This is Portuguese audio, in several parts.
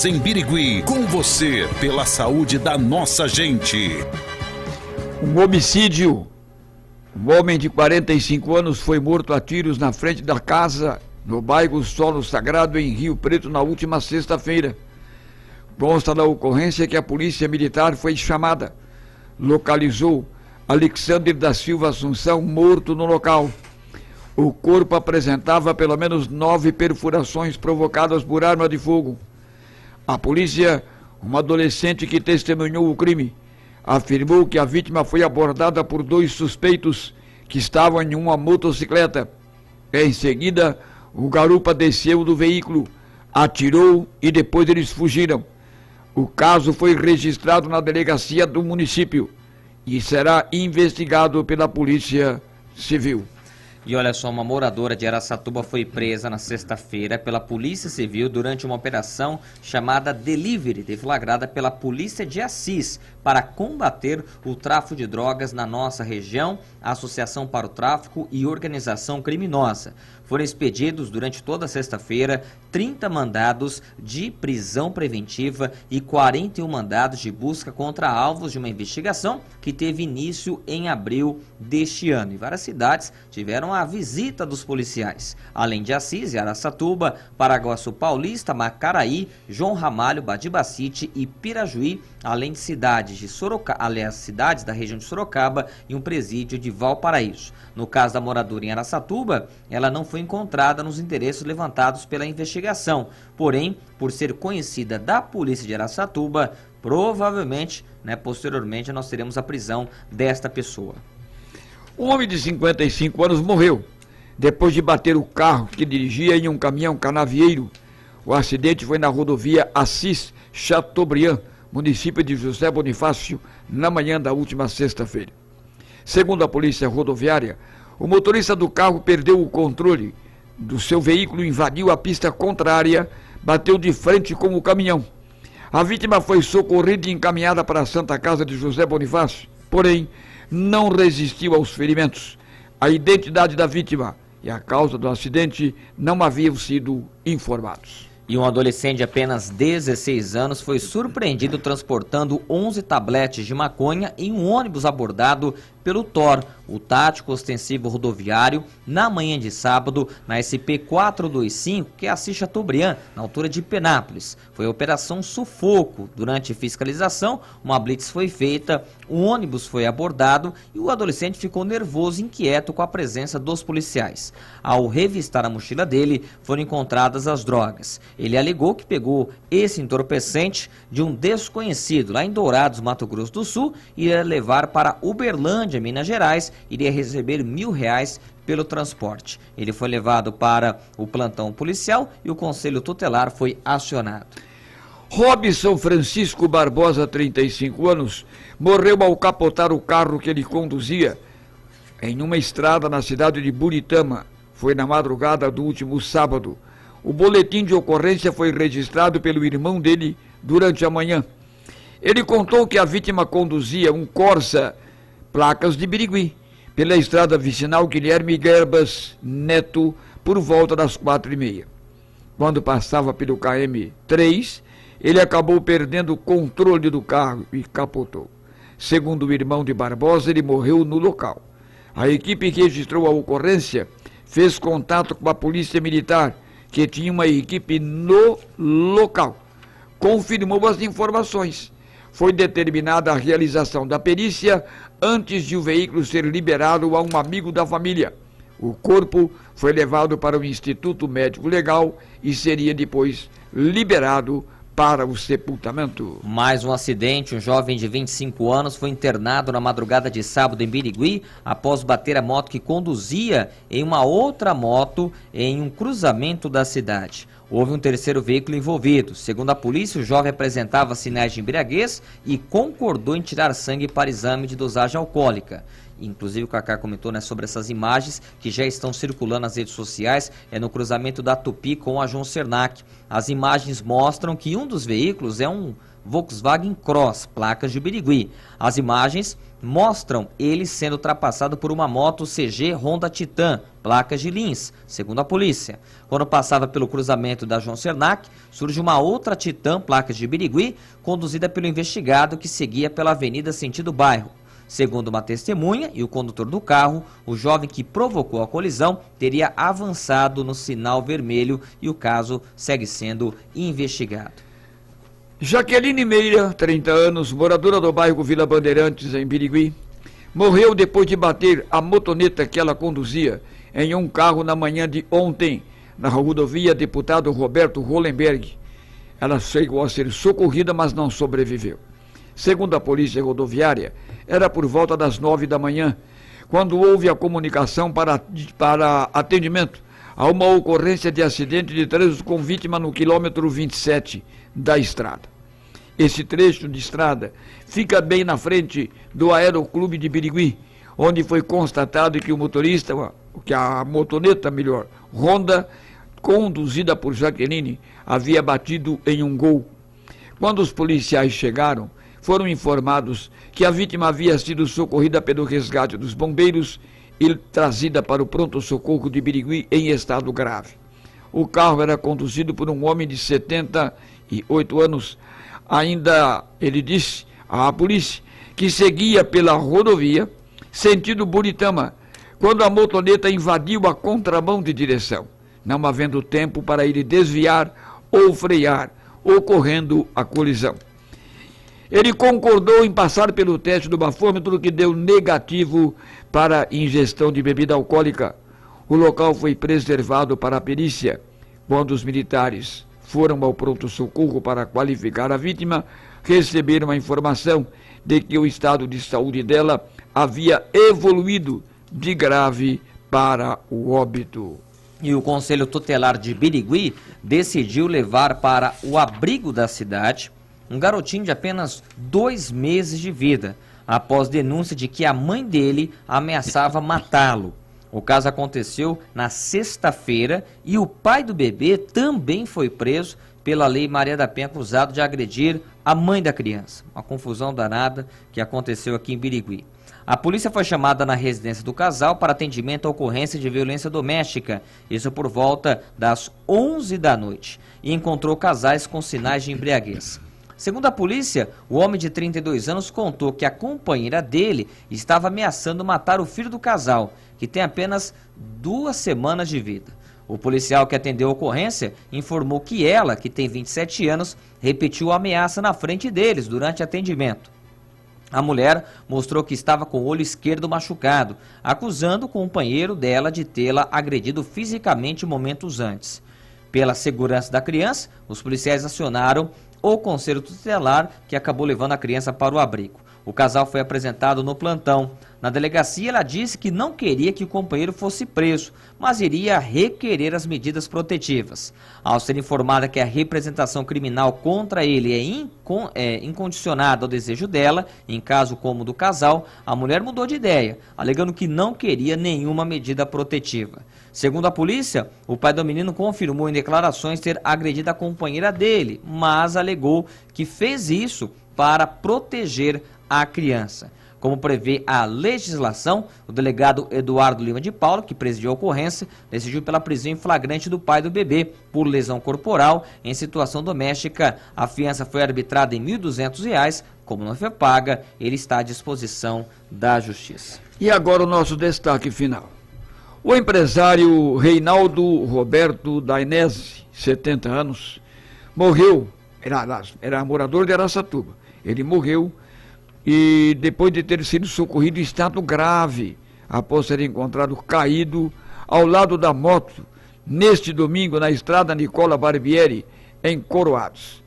Em Birigui, com você, pela saúde da nossa gente. Um homicídio. Um homem de 45 anos foi morto a tiros na frente da casa, no bairro Solo Sagrado, em Rio Preto, na última sexta-feira. Consta da ocorrência que a polícia militar foi chamada. Localizou Alexandre da Silva Assunção morto no local. O corpo apresentava pelo menos 9 perfurações provocadas por arma de fogo. A polícia, uma adolescente que testemunhou o crime, afirmou que a vítima foi abordada por 2 suspeitos que estavam em uma motocicleta. Em seguida, o garupa desceu do veículo, atirou e depois eles fugiram. O caso foi registrado na delegacia do município e será investigado pela Polícia Civil. E olha só, uma moradora de Araçatuba foi presa na sexta-feira pela Polícia Civil durante uma operação chamada Delivery, deflagrada pela Polícia de Assis para combater o tráfico de drogas na nossa região, Associação para o Tráfico e Organização Criminosa. Foram expedidos durante toda a sexta-feira 30 mandados de prisão preventiva e 41 mandados de busca contra alvos de uma investigação que teve início em abril deste ano. E várias cidades tiveram a visita dos policiais. Além de Assis e Araçatuba, Paraguaçu Paulista, Macaraí, João Ramalho, Badibacite e Pirajuí, além de cidades cidades da região de Sorocaba e um presídio de Valparaíso. No caso da moradora em Araçatuba, ela não foi encontrada nos endereços levantados pela investigação. Porém, por ser conhecida da polícia de Araçatuba, provavelmente, posteriormente, nós teremos a prisão desta pessoa. Um homem de 55 anos morreu depois de bater o carro que dirigia em um caminhão canavieiro. O acidente foi na rodovia Assis Chateaubriand, município de José Bonifácio, na manhã da última sexta-feira. Segundo a polícia rodoviária, o motorista do carro perdeu o controle do seu veículo, invadiu a pista contrária, bateu de frente com o caminhão. A vítima foi socorrida e encaminhada para a Santa Casa de José Bonifácio, porém não resistiu aos ferimentos. A identidade da vítima e a causa do acidente não haviam sido informados. E um adolescente de apenas 16 anos foi surpreendido transportando 11 tabletes de maconha em um ônibus abordado pelo TOR, o Tático Ostensivo Rodoviário, na manhã de sábado, na SP-425, que é a Assis Chateaubriand, na altura de Penápolis. Foi a Operação Sufoco. Durante fiscalização, uma blitz foi feita, o ônibus foi abordado e o adolescente ficou nervoso e inquieto com a presença dos policiais. Ao revistar a mochila dele, foram encontradas as drogas. Ele alegou que pegou esse entorpecente de um desconhecido lá em Dourados, Mato Grosso do Sul, e ia levar para Uberlândia, Minas Gerais, iria receber R$1.000 pelo transporte. Ele foi levado para o plantão policial e o conselho tutelar foi acionado. Robson Francisco Barbosa, 35 anos, morreu ao capotar o carro que ele conduzia em uma estrada na cidade de Buritama. Foi na madrugada do último sábado. O boletim de ocorrência foi registrado pelo irmão dele durante a manhã. Ele contou que a vítima conduzia um Corsa, placas de Birigui, pela estrada vicinal Guilherme Gerbas Neto, por volta das 4h30. Quando passava pelo KM-3, ele acabou perdendo o controle do carro e capotou. Segundo o irmão de Barbosa, ele morreu no local. A equipe que registrou a ocorrência fez contato com a polícia militar, que tinha uma equipe no local. Confirmou as informações. Foi determinada a realização da perícia antes de o veículo ser liberado a um amigo da família. O corpo foi levado para o Instituto Médico Legal e seria depois liberado para o sepultamento. Mais um acidente, um jovem de 25 anos foi internado na madrugada de sábado em Birigui após bater a moto que conduzia em uma outra moto em um cruzamento da cidade. Houve um terceiro veículo envolvido. Segundo a polícia, o jovem apresentava sinais de embriaguez e concordou em tirar sangue para exame de dosagem alcoólica. inclusive o Cacá comentou, né, sobre essas imagens que já estão circulando nas redes sociais, no cruzamento da Tupi com a João Cernac. As imagens mostram que um dos veículos é um Volkswagen Cross, placas de Birigui. As imagens mostram ele sendo ultrapassado por uma moto CG Honda Titan, placas de Lins, segundo a polícia. Quando passava pelo cruzamento da João Cernac, surge uma outra Titan, placas de Birigui, conduzida pelo investigado que seguia pela avenida sentido bairro. Segundo uma testemunha e o condutor do carro, o jovem que provocou a colisão teria avançado no sinal vermelho e o caso segue sendo investigado. Jaqueline Meira, 30 anos, moradora do bairro Vila Bandeirantes, em Birigui, morreu depois de bater a motoneta que ela conduzia em um carro na manhã de ontem, na rodovia Deputado Roberto Hollenberg. Ela chegou a ser socorrida, mas não sobreviveu. Segundo a polícia rodoviária, era por volta das 9 da manhã, quando houve a comunicação para atendimento a uma ocorrência de acidente de trânsito com vítima no quilômetro 27 da estrada. Esse trecho de estrada fica bem na frente do Aeroclube de Birigui, onde foi constatado que a motoneta Honda, conduzida por Jaqueline, havia batido em um Gol. Quando os policiais chegaram, foram informados que a vítima havia sido socorrida pelo resgate dos bombeiros e trazida para o pronto-socorro de Birigui em estado grave. O carro era conduzido por um homem de 78 anos. Ainda ele disse à polícia que seguia pela rodovia sentido Buritama, quando a motoneta invadiu a contramão de direção, não havendo tempo para ele desviar ou frear, ocorrendo a colisão. Ele concordou em passar pelo teste do bafômetro, que deu negativo para ingestão de bebida alcoólica. O local foi preservado para a perícia. Quando os militares foram ao pronto-socorro para qualificar a vítima, receberam a informação de que o estado de saúde dela havia evoluído de grave para o óbito. E o Conselho Tutelar de Birigui decidiu levar para o abrigo da cidade um garotinho de apenas 2 meses de vida, após denúncia de que a mãe dele ameaçava matá-lo. O caso aconteceu na sexta-feira e o pai do bebê também foi preso pela Lei Maria da Penha, acusado de agredir a mãe da criança. Uma confusão danada que aconteceu aqui em Birigui. A polícia foi chamada na residência do casal para atendimento à ocorrência de violência doméstica, isso por volta das 11 da noite, e encontrou casais com sinais de embriaguez. Segundo a polícia, o homem de 32 anos contou que a companheira dele estava ameaçando matar o filho do casal, que tem apenas 2 semanas de vida. O policial que atendeu a ocorrência informou que ela, que tem 27 anos, repetiu a ameaça na frente deles durante atendimento. A mulher mostrou que estava com o olho esquerdo machucado, acusando o companheiro dela de tê-la agredido fisicamente momentos antes. Pela segurança da criança, os policiais acionaram o Conselho Tutelar, que acabou levando a criança para o abrigo. O casal foi apresentado no plantão. Na delegacia, ela disse que não queria que o companheiro fosse preso, mas iria requerer as medidas protetivas. Ao ser informada que a representação criminal contra ele é incondicionada ao desejo dela, em caso como o do casal, a mulher mudou de ideia, alegando que não queria nenhuma medida protetiva. Segundo a polícia, o pai do menino confirmou em declarações ter agredido a companheira dele, mas alegou que fez isso para proteger a criança. Como prevê a legislação, o delegado Eduardo Lima de Paulo, que presidiu a ocorrência, decidiu pela prisão em flagrante do pai do bebê por lesão corporal em situação doméstica. A fiança foi arbitrada em R$ 1.200. Como não foi paga, ele está à disposição da Justiça. E agora o nosso destaque final. O empresário Reinaldo Roberto Dainese, 70 anos, morreu, era morador de Araçatuba. Ele morreu e depois de ter sido socorrido em estado grave, após ser encontrado caído ao lado da moto, neste domingo, na estrada Nicola Barbieri, em Coroados.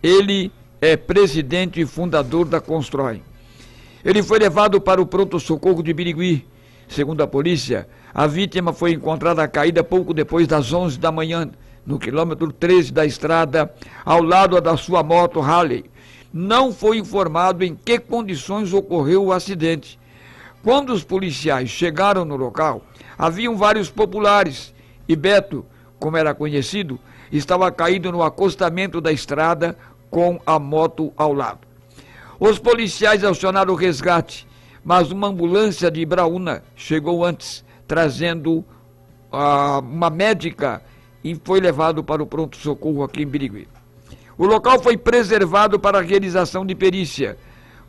Ele é presidente e fundador da Constrói. Ele foi levado para o pronto-socorro de Birigui. Segundo a polícia, a vítima foi encontrada caída pouco depois das 11 da manhã, no quilômetro 13 da estrada, ao lado da sua moto Harley. Não foi informado em que condições ocorreu o acidente. Quando os policiais chegaram no local, haviam vários populares e Beto, como era conhecido, estava caído no acostamento da estrada com a moto ao lado. Os policiais acionaram o resgate, mas uma ambulância de Ibraúna chegou antes, trazendo uma médica e foi levado para o pronto-socorro aqui em Birigui. O local foi preservado para a realização de perícia.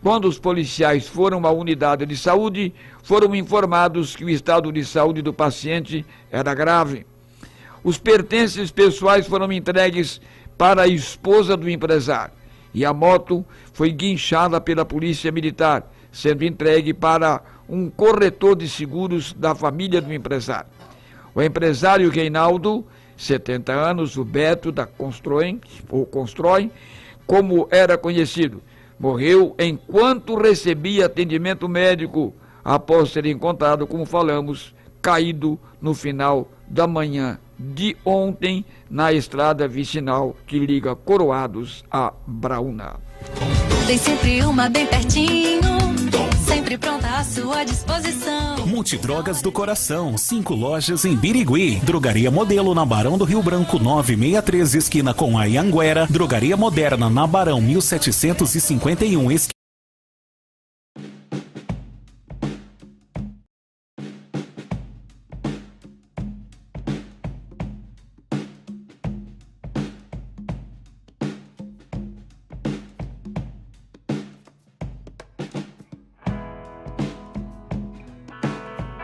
Quando os policiais foram à unidade de saúde, foram informados que o estado de saúde do paciente era grave. Os pertences pessoais foram entregues para a esposa do empresário e a moto foi guinchada pela polícia militar, sendo entregue para um corretor de seguros da família do empresário. O empresário Reinaldo, 70 anos, o Beto da Constrói, como era conhecido, morreu enquanto recebia atendimento médico, após ser encontrado, como falamos, caído no final da manhã de ontem na estrada vicinal que liga Coroados a Braúna. Tem sempre uma bem pertinho, sempre pronta à sua disposição. Multidrogas do Coração, 5 lojas em Birigui. Drogaria Modelo na Barão do Rio Branco 963, esquina com a Ianguera. Drogaria Moderna na Barão 1751, esquina